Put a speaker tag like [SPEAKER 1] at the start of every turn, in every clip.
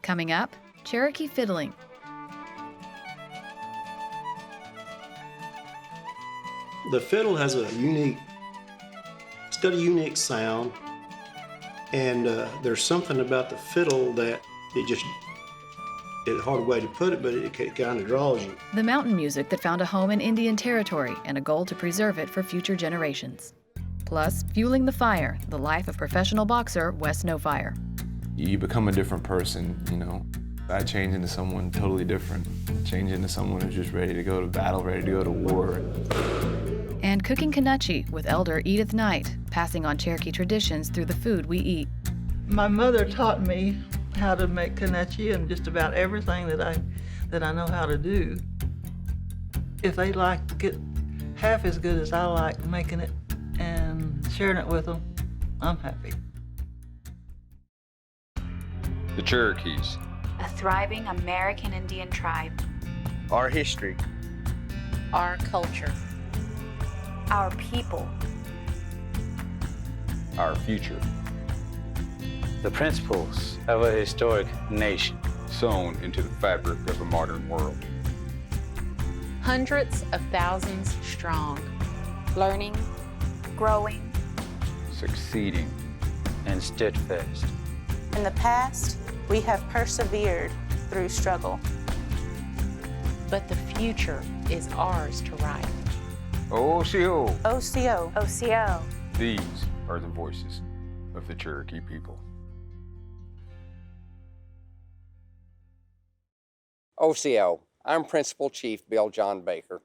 [SPEAKER 1] Coming up, Cherokee fiddling.
[SPEAKER 2] The fiddle has it's got a unique sound, and there's something about the fiddle that it's a hard way to put it, but it kind of draws you.
[SPEAKER 1] The mountain music that found a home in Indian Territory and a goal to preserve it for future generations. Plus, fueling the fire, the life of professional boxer Wes Nofire.
[SPEAKER 3] You become a different person, you know. I change into someone totally different. Change into someone who's just ready to go to battle, ready to go to war.
[SPEAKER 1] And cooking Kanuchi with elder Edith Knight, passing on Cherokee traditions through the food we eat.
[SPEAKER 4] My mother taught me how to make Kanuchi and just about everything that I know how to do. If they like it half as good as I like making it and sharing it with them, I'm happy.
[SPEAKER 5] The Cherokees.
[SPEAKER 6] A thriving American Indian tribe.
[SPEAKER 7] Our history.
[SPEAKER 8] Our culture.
[SPEAKER 6] Our people.
[SPEAKER 5] Our future.
[SPEAKER 7] The principles of a historic nation.
[SPEAKER 5] Sewn into the fabric of a modern world.
[SPEAKER 8] Hundreds of thousands strong.
[SPEAKER 6] Learning. Growing.
[SPEAKER 5] Succeeding.
[SPEAKER 7] And steadfast.
[SPEAKER 9] In the past, we have persevered through struggle.
[SPEAKER 8] But the future is ours to write.
[SPEAKER 5] Osiyo.
[SPEAKER 9] Osiyo.
[SPEAKER 6] Osiyo.
[SPEAKER 5] These are the voices of the Cherokee people.
[SPEAKER 10] Osiyo, I'm Principal Chief Bill John Baker.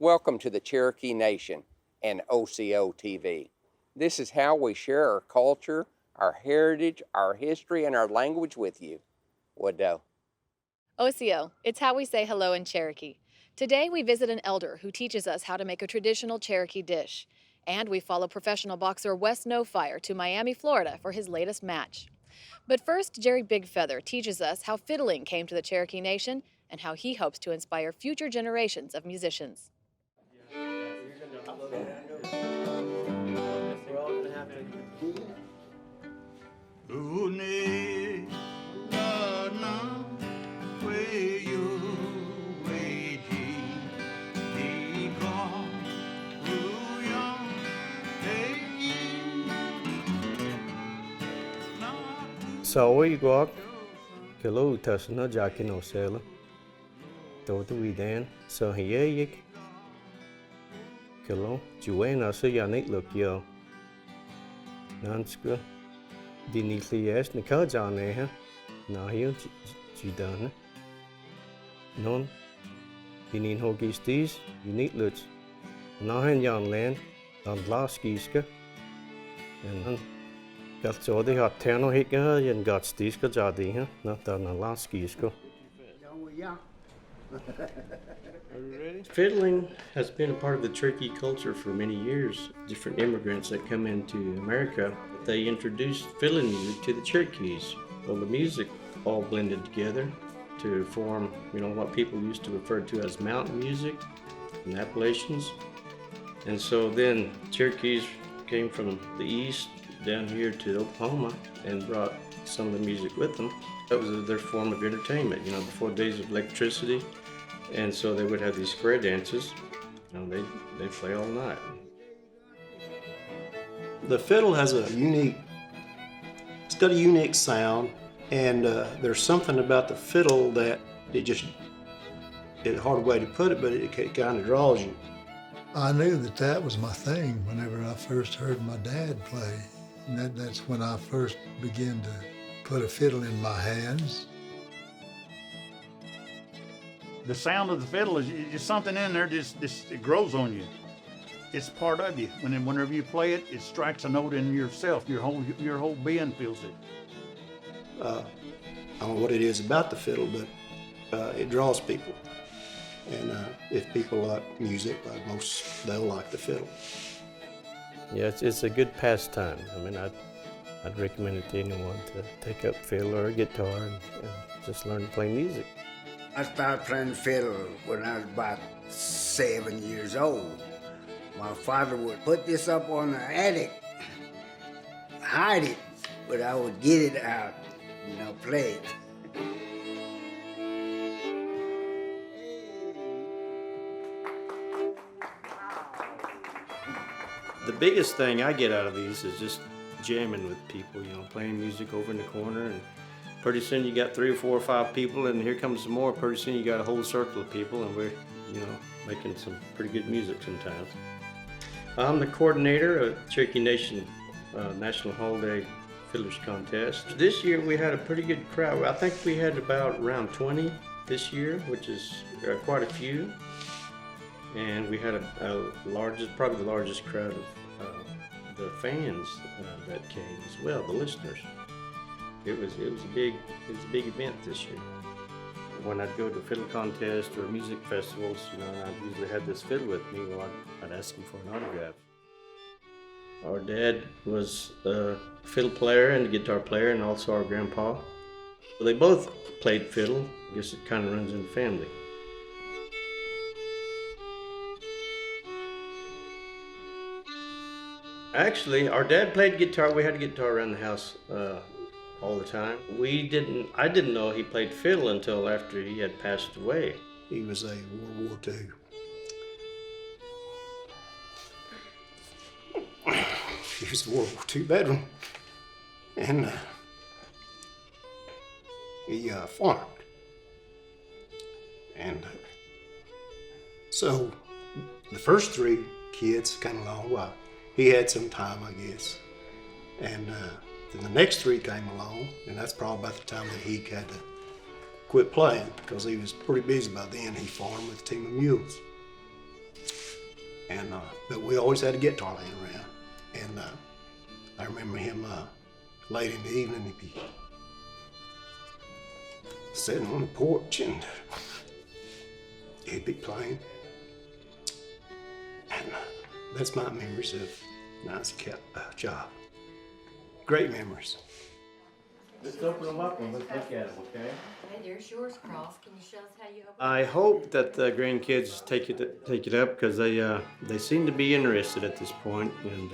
[SPEAKER 10] Welcome to the Cherokee Nation and OsiyoTV. This is how we share our culture, our heritage, our history, and our language with you. Wado.
[SPEAKER 1] Osiyo, it's how we say hello in Cherokee. Today we visit an elder who teaches us how to make a traditional Cherokee dish. And we follow professional boxer Wes Nofire to Miami, Florida for his latest match. But first, Jerry Bigfeather teaches us how fiddling came to the Cherokee Nation and how he hopes to inspire future generations of musicians.
[SPEAKER 11] So we go kilo tasna jakino sela. To we then so here kilo juena so yanik look yo. Nanska dinitlias nikajane ha. Na here jidana. Non dinin hogistis unique luts. Nahen yan land on laskiska and so they had Tano Hika and got Stiska Jadi, not the Alaskisko.
[SPEAKER 2] Fiddling has been a part of the Cherokee culture for many years. Different immigrants that come into America, they introduced fiddling music to the Cherokees. Well, the music all blended together to form, what people used to refer to as mountain music and Appalachians. And so then Cherokees came from the east down here to Oklahoma and brought some of the music with them. That was their form of entertainment, before days of electricity. And so they would have these square dances, they'd play all night. The fiddle has it's got a unique sound, and there's something about the fiddle that it's a hard way to put it, but it kind of draws you.
[SPEAKER 12] I knew that was my thing whenever I first heard my dad play. And that's when I first began to put a fiddle in my hands.
[SPEAKER 13] The sound of the fiddle is just something in there, it grows on you. It's part of you. Whenever you play it, it strikes a note in yourself. Your whole being feels it.
[SPEAKER 2] I don't know what it is about the fiddle, but it draws people. And if people like music, they'll like the fiddle.
[SPEAKER 11] Yeah, it's a good pastime. I'd recommend it to anyone to take up fiddle or guitar and just learn to play music.
[SPEAKER 14] I started playing fiddle when I was about 7 years old. My father would put this up on the attic, hide it, but I would get it out, play it.
[SPEAKER 2] The biggest thing I get out of these is just jamming with people, you know, playing music over in the corner, and pretty soon you got 3 or 4 or 5 people, and here comes some more. Pretty soon you got a whole circle of people, and we're, you know, making some pretty good music sometimes. I'm the coordinator of Cherokee Nation National Holiday Fiddlers Contest. This year we had a pretty good crowd. I think we had about around 20 this year, which is quite a few. And we had probably the largest crowd of the fans that came as well, the listeners. It was a big event this year. When I'd go to fiddle contests or music festivals, you know, and I usually had this fiddle with me, well, I'd ask them for an autograph. Our dad was a fiddle player and a guitar player, and also our grandpa. So they both played fiddle. I guess it kind of runs in the family. Actually, our dad played guitar. We had a guitar around the house all the time. I didn't know he played fiddle until after he had passed away.
[SPEAKER 15] He was a World War II. He was a World War II veteran, and he farmed. And so the first 3 kids came along. Well, he had some time, I guess. And then the next 3 came along, and that's probably about the time that he had to quit playing, because he was pretty busy by then. He farmed with a team of mules. And but we always had a guitar laying around. And I remember him late in the evening, he'd be sitting on the porch and he'd be playing. And that's my memories of nice job. Great memories.
[SPEAKER 2] Let's open them up and let's look at them, okay?
[SPEAKER 16] Okay, there's yours, Cross. Can you show us how you open
[SPEAKER 2] I hope that the grandkids take it up, because they seem to be interested at this point, and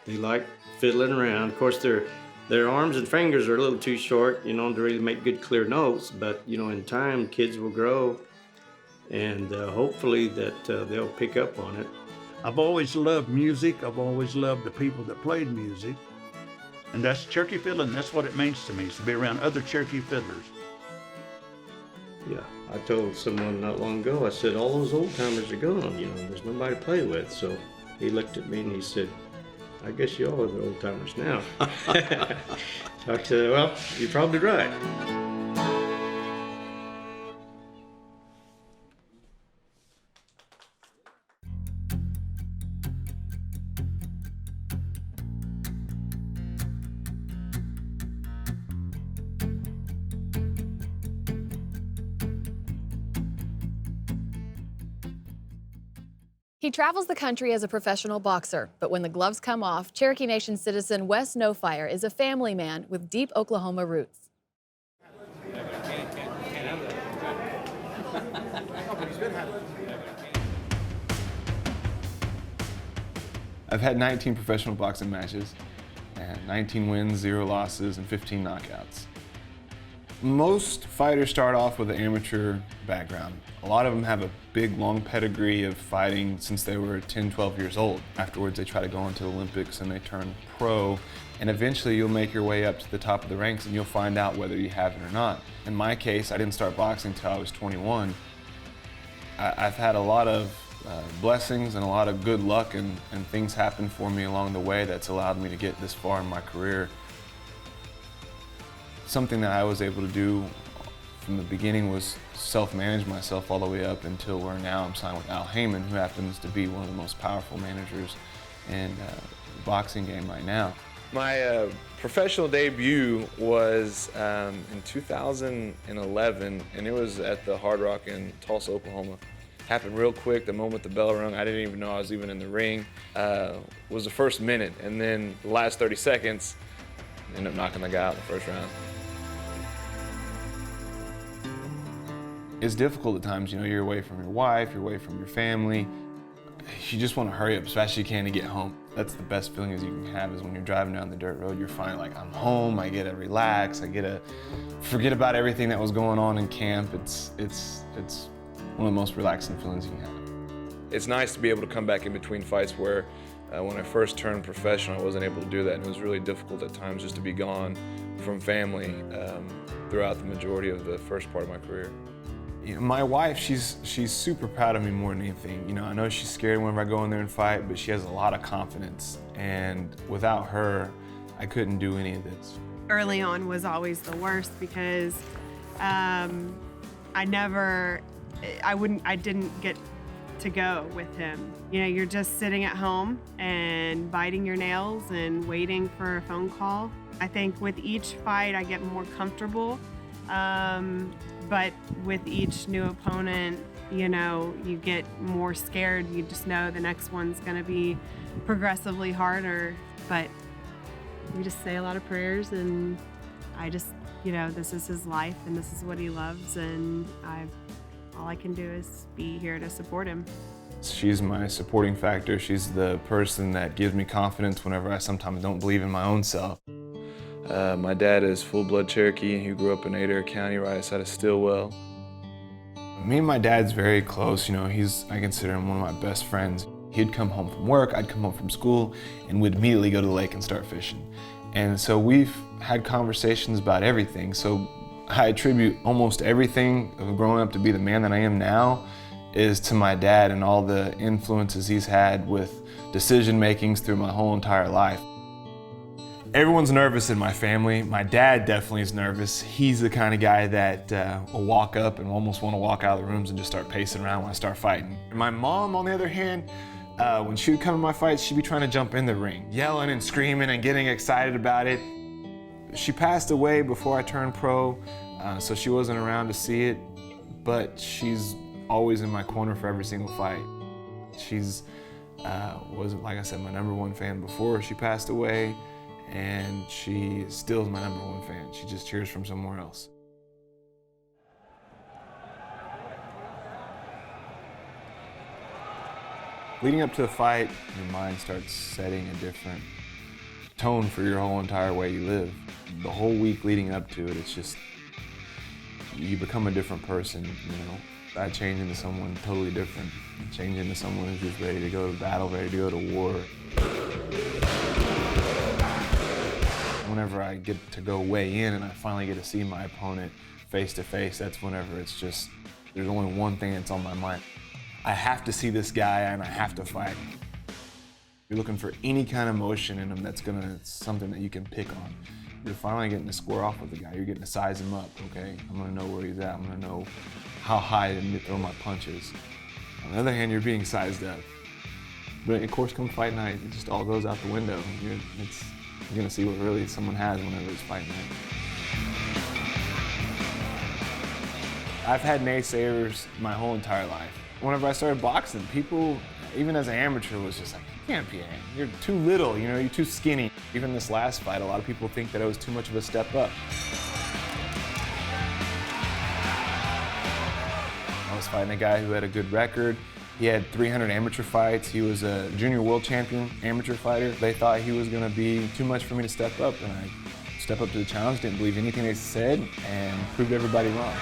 [SPEAKER 2] they like fiddling around. Of course, their arms and fingers are a little too short, you know, to really make good clear notes. But you know, in time, kids will grow, and hopefully that they'll pick up on it.
[SPEAKER 13] I've always loved music. I've always loved the people that played music. And that's Cherokee fiddling. That's what it means to me, is to be around other Cherokee fiddlers.
[SPEAKER 2] Yeah, I told someone not long ago, I said, all those old timers are gone, you know, there's nobody to play with. So he looked at me and he said, I guess you all are the old timers now. So I said, well, you're probably right.
[SPEAKER 1] He travels the country as a professional boxer, but when the gloves come off, Cherokee Nation citizen Wes Nofire is a family man with deep Oklahoma roots.
[SPEAKER 3] I've had 19 professional boxing matches, and 19 wins, 0 losses, and 15 knockouts. Most fighters start off with an amateur background. A lot of them have a big, long pedigree of fighting since they were 10, 12 years old. Afterwards, they try to go into the Olympics and they turn pro, and eventually you'll make your way up to the top of the ranks and you'll find out whether you have it or not. In my case, I didn't start boxing until I was 21. I've had a lot of blessings and a lot of good luck, and things happen for me along the way that's allowed me to get this far in my career. Something that I was able to do from the beginning was self-manage myself all the way up until where now I'm signed with Al Heyman, who happens to be one of the most powerful managers in the boxing game right now.
[SPEAKER 17] My professional debut was in 2011, and it was at the Hard Rock in Tulsa, Oklahoma. Happened real quick. The moment the bell rung, I didn't even know I was even in the ring. Was the first minute, and then the last 30 seconds, ended up knocking the guy out in the first round.
[SPEAKER 3] It's difficult at times, you know, you're away from your wife, you're away from your family. You just want to hurry up as fast as you can to get home. That's the best feeling as you can have, is when you're driving down the dirt road, you're finally like, I'm home, I get to relax, I get to forget about everything that was going on in camp. It's one of the most relaxing feelings you can have.
[SPEAKER 17] It's nice to be able to come back in between fights where When I first turned professional, I wasn't able to do that, and it was really difficult at times just to be gone from family throughout the majority of the first part of my career. You know, my wife, she's super proud of me more than anything. You know, I know she's scared whenever I go in there and fight, but she has a lot of confidence, and without her, I couldn't do any of this.
[SPEAKER 18] Early on was always the worst because I didn't get to go with him. You know, you're just sitting at home and biting your nails and waiting for a phone call. I think with each fight I get more comfortable, but with each new opponent, you know, you get more scared. You just know the next one's gonna be progressively harder, but we just say a lot of prayers, and I just, you know, this is his life and this is what he loves, and all I can do is be here to support him.
[SPEAKER 3] She's my supporting factor. She's the person that gives me confidence whenever I sometimes don't believe in my own self. My dad is full-blood Cherokee. He grew up in Adair County, right outside of Stillwell. Me and my dad's very close. You know, I consider him one of my best friends. He'd come home from work, I'd come home from school, and we'd immediately go to the lake and start fishing. And so we've had conversations about everything. So I attribute almost everything of growing up to be the man that I am now is to my dad and all the influences he's had with decision makings through my whole entire life. Everyone's nervous in my family. My dad definitely is nervous. He's the kind of guy that will walk up and almost want to walk out of the rooms and just start pacing around when I start fighting. My mom, on the other hand, when she would come to my fights, she'd be trying to jump in the ring, yelling and screaming and getting excited about it. She passed away before I turned pro, so she wasn't around to see it, but she's always in my corner for every single fight. She's was, like I said, my #1 fan before she passed away, and she still is my #1 fan. She just cheers from somewhere else. Leading up to the fight, your mind starts setting a different tone for your whole entire way you live. The whole week leading up to it, it's just, you become a different person, you know. I change into someone totally different. I change into someone who's just ready to go to battle, ready to go to war. Whenever I get to go weigh in and I finally get to see my opponent face to face, that's whenever it's just, there's only one thing that's on my mind. I have to see this guy and I have to fight. You're looking for any kind of motion in him that's something that you can pick on. You're finally getting to square off with the guy. You're getting to size him up, okay? I'm gonna know where he's at. I'm gonna know how high to throw my punches. On the other hand, you're being sized up. But of course, come fight night, it just all goes out the window. You're gonna see what really someone has whenever it's fight night. I've had naysayers my whole entire life. Whenever I started boxing, people, even as an amateur, was just like, you can't be you're too little, you know, you're too skinny. Even this last fight, a lot of people think that I was too much of a step up. I was fighting a guy who had a good record. He had 300 amateur fights. He was a junior world champion amateur fighter. They thought he was gonna be too much for me to step up, and I stepped up to the challenge, didn't believe anything they said, and proved everybody wrong.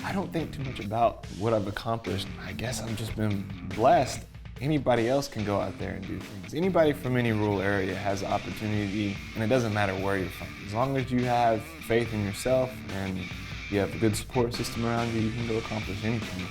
[SPEAKER 3] I don't think too much about what I've accomplished. I guess I've just been blessed. Anybody else can go out there and do things. Anybody from any rural area has the opportunity, and it doesn't matter where you're from. As long as you have faith in yourself and you have a good support system around you, you can go accomplish anything.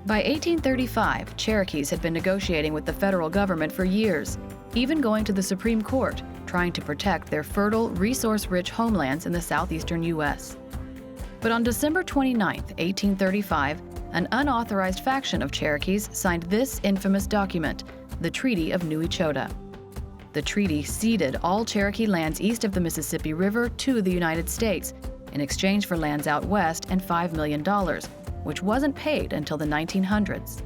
[SPEAKER 1] By 1835, Cherokees had been negotiating with the federal government for years, even going to the Supreme Court, trying to protect their fertile, resource-rich homelands in the southeastern U.S. But on December 29, 1835, an unauthorized faction of Cherokees signed this infamous document, the Treaty of New Echota. The treaty ceded all Cherokee lands east of the Mississippi River to the United States in exchange for lands out west and $5 million, which wasn't paid until the 1900s.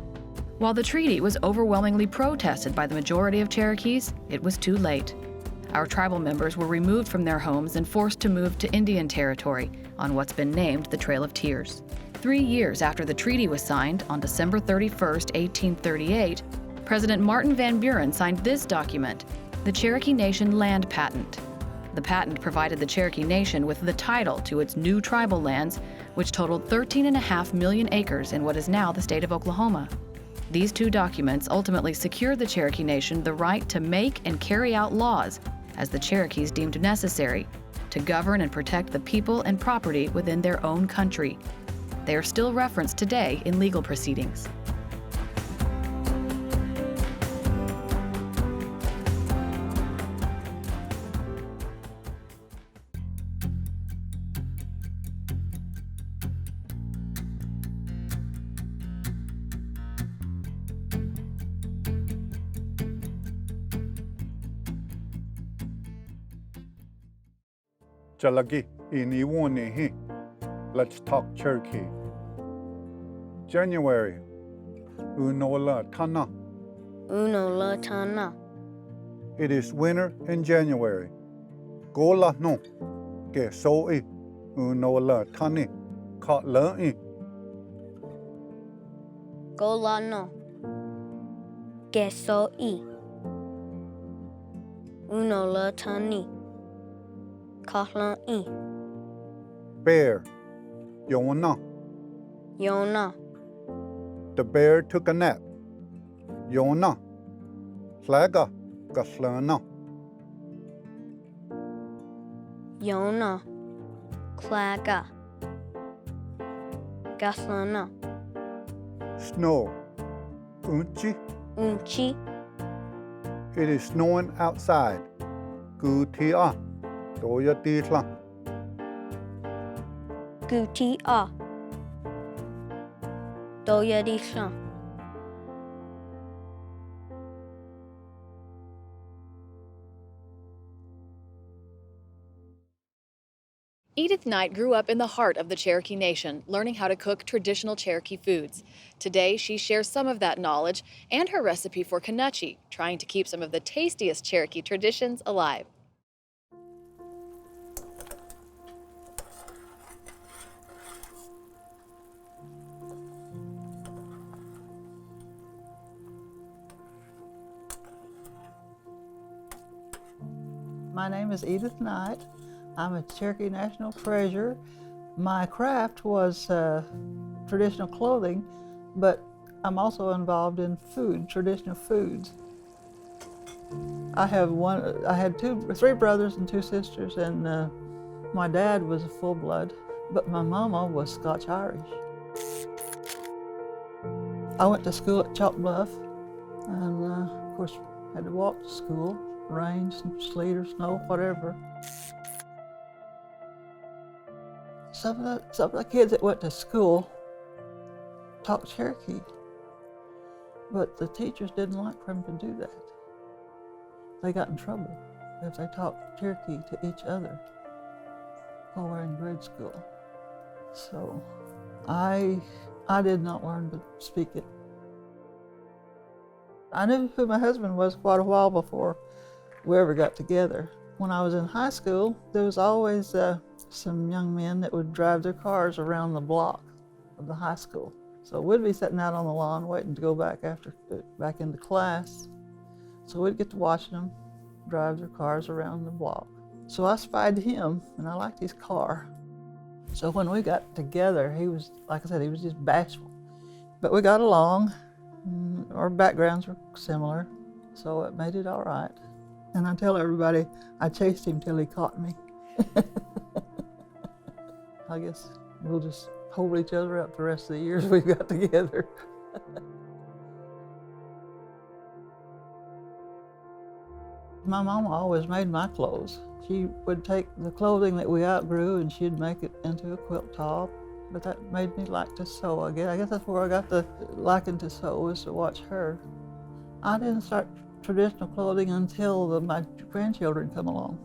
[SPEAKER 1] While the treaty was overwhelmingly protested by the majority of Cherokees, it was too late. Our tribal members were removed from their homes and forced to move to Indian Territory on what's been named the Trail of Tears. 3 years after the treaty was signed, on December 31st, 1838, President Martin Van Buren signed this document, the Cherokee Nation Land Patent. The patent provided the Cherokee Nation with the title to its new tribal lands, which totaled 13.5 million acres in what is now the state of Oklahoma. These two documents ultimately secured the Cherokee Nation the right to make and carry out laws as the Cherokees deemed necessary to govern and protect the people and property within their own country. They are still referenced today in legal proceedings.
[SPEAKER 19] Jalagi iniwonihi. Let's talk Cherokee. January. Unola Tana.
[SPEAKER 20] Unola Tana.
[SPEAKER 19] It is winter in January. Gola no. Ke soi. Unola Tani. Katla'i.
[SPEAKER 20] Gola no. Ke soi. Unola Tani. Katla'i.
[SPEAKER 19] Bear. Yona.
[SPEAKER 20] Yona.
[SPEAKER 19] The bear took a nap. Yona. Flaga. Gaslana.
[SPEAKER 20] Yona. Klaga. Gaslana.
[SPEAKER 19] Snow. Unchi.
[SPEAKER 20] Unchi.
[SPEAKER 19] It is snowing outside. Gutia. Doya ditla.
[SPEAKER 20] Gutia. Doya ditla.
[SPEAKER 1] Edith Knight grew up in the heart of the Cherokee Nation, learning how to cook traditional Cherokee foods. Today, she shares some of that knowledge and her recipe for Kanuchi, trying to keep some of the tastiest Cherokee traditions alive.
[SPEAKER 4] My name is Edith Knight. I'm a Cherokee National Treasure. My craft was traditional clothing, but I'm also involved in food, traditional foods. I had three brothers and two sisters, and my dad was a full-blood, but my mama was Scotch-Irish. I went to school at Chalk Bluff, and of course had to walk to school, rain, sleet or snow, whatever. Some of the kids that went to school talked Cherokee, but the teachers didn't like for them to do that. They got in trouble if they talked Cherokee to each other while we're in grade school. So I did not learn to speak it. I knew who my husband was quite a while before we ever got together. When I was in high school, there was always some young men that would drive their cars around the block of the high school. So we'd be sitting out on the lawn waiting to go back into class. So we'd get to watching them drive their cars around the block. So I spied him, and I liked his car. So when we got together, he was, like I said, he was just bashful. But we got along. Our backgrounds were similar, so it made it all right. And I tell everybody, I chased him till he caught me. I guess we'll just hold each other up the rest of the years we've got together. My mama always made my clothes. She would take the clothing that we outgrew and she'd make it into a quilt top. But that made me like to sew. I guess that's where I got the liking to sew, was to watch her. I didn't start traditional clothing until my grandchildren come along,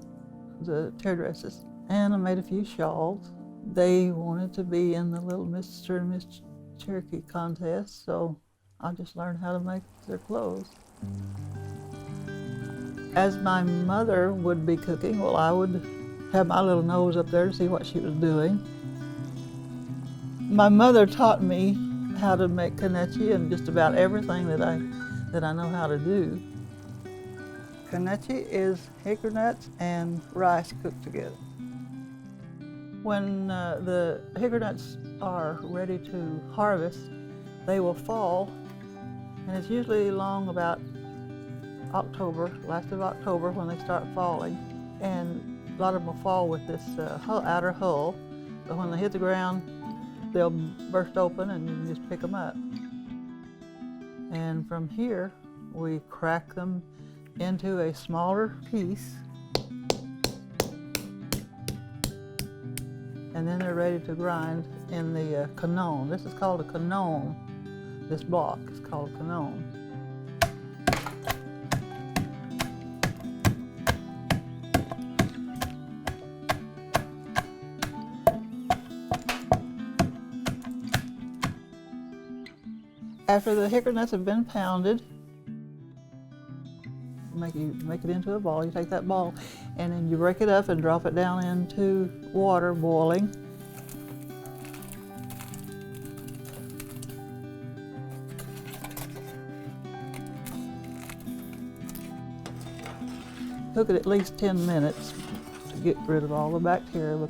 [SPEAKER 4] the tear dresses. And I made a few shawls. They wanted to be in the little Mr. and Miss Cherokee contest, so I just learned how to make their clothes. As my mother would be cooking, well, I would have my little nose up there to see what she was doing. My mother taught me how to make Kanuchi and just about everything that I know how to do. Kanuchi is hickory nuts and rice cooked together. When the hickory nuts are ready to harvest, they will fall, and it's usually along about October, last of October, when they start falling. And a lot of them will fall with this outer hull, but when they hit the ground, they'll burst open and you can just pick them up. And from here, we crack them into a smaller piece, and then they're ready to grind in the canon. This is called a canon. This block is called a canon. After the hickory nuts have been pounded, make it into a ball. You take that ball and then you break it up and drop it down into water boiling. Cook it at least 10 minutes to get rid of all the bacteria.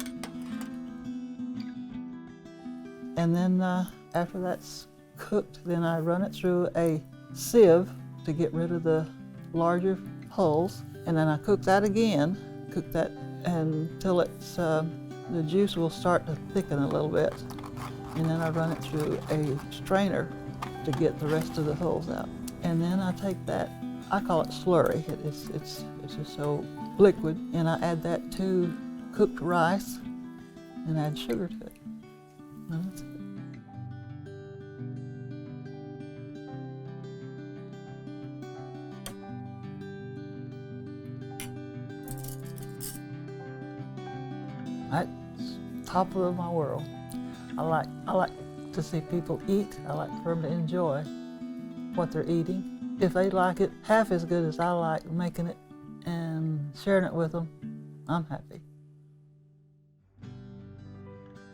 [SPEAKER 4] And then after that's cooked, then I run it through a sieve to get rid of the larger hulls, and then I cook that again, until it's the juice will start to thicken a little bit, and then I run it through a strainer to get the rest of the hulls out. And then I take that, I call it slurry. It's just so liquid, and I add that to cooked rice and add sugar to it. And that's it. That's top of my world. I like to see people eat. I like for them to enjoy what they're eating. If they like it half as good as I like making it and sharing it with them, I'm happy.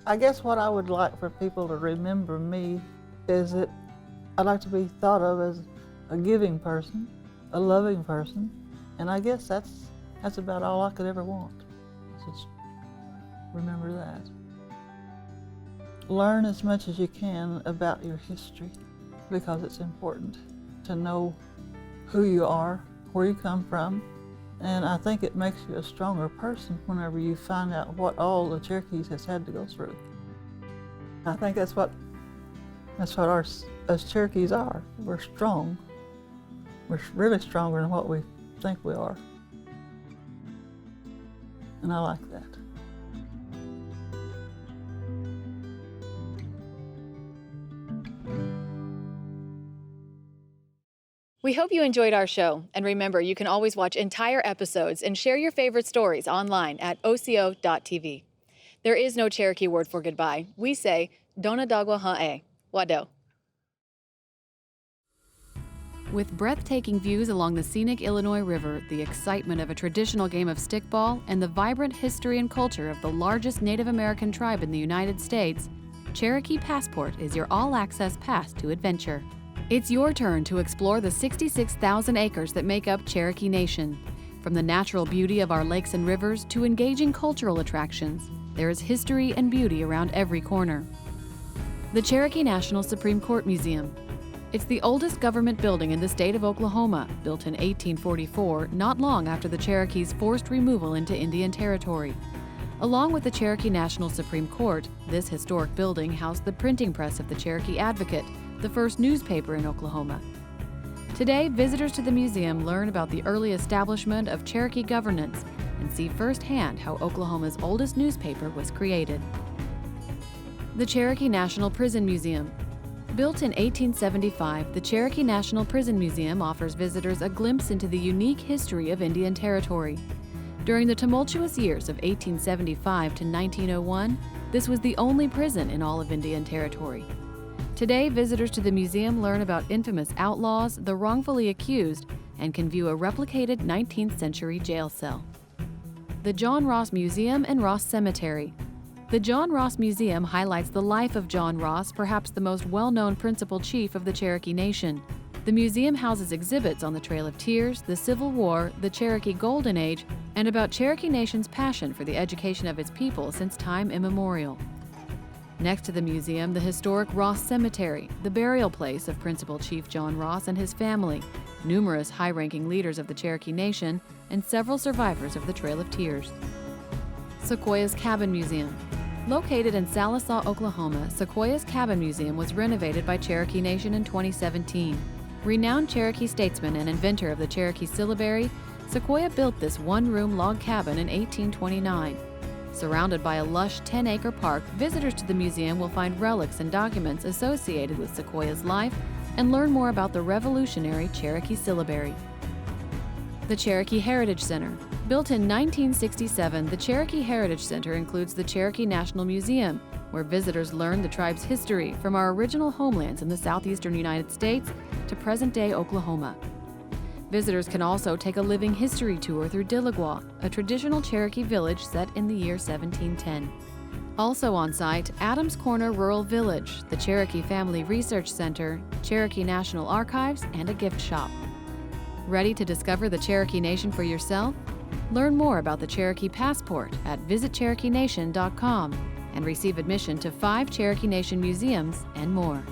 [SPEAKER 4] I guess what I would like for people to remember me is that I'd like to be thought of as a giving person, a loving person, and I guess that's about all I could ever want. Just remember that. Learn as much as you can about your history, because it's important to know who you are, where you come from, and I think it makes you a stronger person whenever you find out what all the Cherokees has had to go through. I think that's what us Cherokees are. We're strong. We're really stronger than what we think we are. And I like that.
[SPEAKER 1] We hope you enjoyed our show, and remember, you can always watch entire episodes and share your favorite stories online at Osiyo.tv. There is no Cherokee word for goodbye. We say, Donadagwa ha'e, wado. With breathtaking views along the scenic Illinois River, the excitement of a traditional game of stickball, and the vibrant history and culture of the largest Native American tribe in the United States, Cherokee Passport is your all-access pass to adventure. It's your turn to explore the 66,000 acres that make up Cherokee Nation. From the natural beauty of our lakes and rivers to engaging cultural attractions, there is history and beauty around every corner. The Cherokee National Supreme Court Museum. It's the oldest government building in the state of Oklahoma, built in 1844, not long after the Cherokees' forced removal into Indian Territory. Along with the Cherokee National Supreme Court, this historic building housed the printing press of the Cherokee Advocate, the first newspaper in Oklahoma. Today, visitors to the museum learn about the early establishment of Cherokee governance and see firsthand how Oklahoma's oldest newspaper was created. The Cherokee National Prison Museum. Built in 1875, the Cherokee National Prison Museum offers visitors a glimpse into the unique history of Indian Territory. During the tumultuous years of 1875 to 1901, this was the only prison in all of Indian Territory. Today, visitors to the museum learn about infamous outlaws, the wrongfully accused, and can view a replicated 19th century jail cell. The John Ross Museum and Ross Cemetery. The John Ross Museum highlights the life of John Ross, perhaps the most well-known principal chief of the Cherokee Nation. The museum houses exhibits on the Trail of Tears, the Civil War, the Cherokee Golden Age, and about Cherokee Nation's passion for the education of its people since time immemorial. Next to the museum, the historic Ross Cemetery, the burial place of Principal Chief John Ross and his family, numerous high-ranking leaders of the Cherokee Nation, and several survivors of the Trail of Tears. Sequoia's Cabin Museum. Located in Sallisaw, Oklahoma, Sequoia's Cabin Museum was renovated by Cherokee Nation in 2017. Renowned Cherokee statesman and inventor of the Cherokee syllabary, Sequoia built this one-room log cabin in 1829. Surrounded by a lush 10-acre park, visitors to the museum will find relics and documents associated with Sequoia's life and learn more about the revolutionary Cherokee syllabary. The Cherokee Heritage Center. Built in 1967, the Cherokee Heritage Center includes the Cherokee National Museum, where visitors learn the tribe's history from our original homelands in the southeastern United States to present-day Oklahoma. Visitors can also take a living history tour through Dilligwa, a traditional Cherokee village set in the year 1710. Also on site, Adams Corner Rural Village, the Cherokee Family Research Center, Cherokee National Archives, and a gift shop. Ready to discover the Cherokee Nation for yourself? Learn more about the Cherokee Passport at visitcherokeenation.com and receive admission to 5 Cherokee Nation museums and more.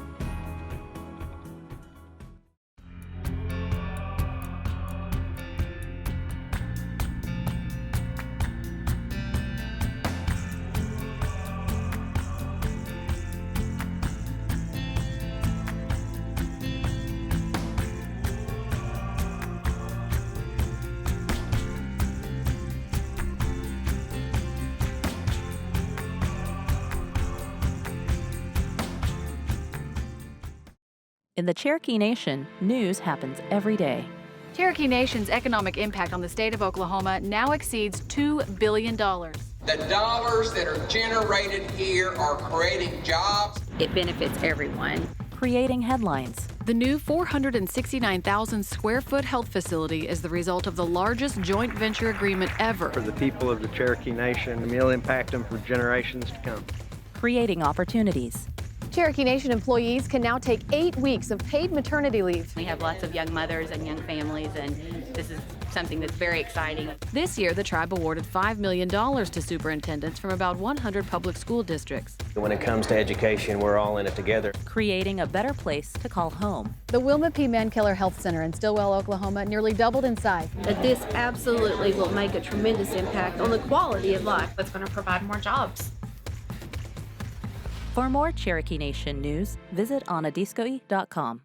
[SPEAKER 21] In the Cherokee Nation, news happens every day.
[SPEAKER 1] Cherokee Nation's economic impact on the state of Oklahoma now exceeds $2 billion.
[SPEAKER 10] The dollars that are generated here are creating jobs.
[SPEAKER 21] It benefits everyone. Creating headlines.
[SPEAKER 1] The new 469,000 square foot health facility is the result of the largest joint venture agreement ever.
[SPEAKER 11] For the people of the Cherokee Nation, and will impact them for generations to come.
[SPEAKER 21] Creating opportunities.
[SPEAKER 1] Cherokee Nation employees can now take 8 weeks of paid maternity leave.
[SPEAKER 22] We have lots of young mothers and young families, and this is something that's very exciting.
[SPEAKER 1] This year, the tribe awarded $5 million to superintendents from about 100 public school districts.
[SPEAKER 23] When it comes to education, we're all in it together.
[SPEAKER 21] Creating a better place to call home.
[SPEAKER 1] The Wilma P. Mankeller Health Center in Stillwell, Oklahoma, nearly doubled in size.
[SPEAKER 24] That this absolutely will make a tremendous impact on the quality of life.
[SPEAKER 6] That's going to provide more jobs.
[SPEAKER 21] For more Cherokee Nation news, visit onadiskoe.com.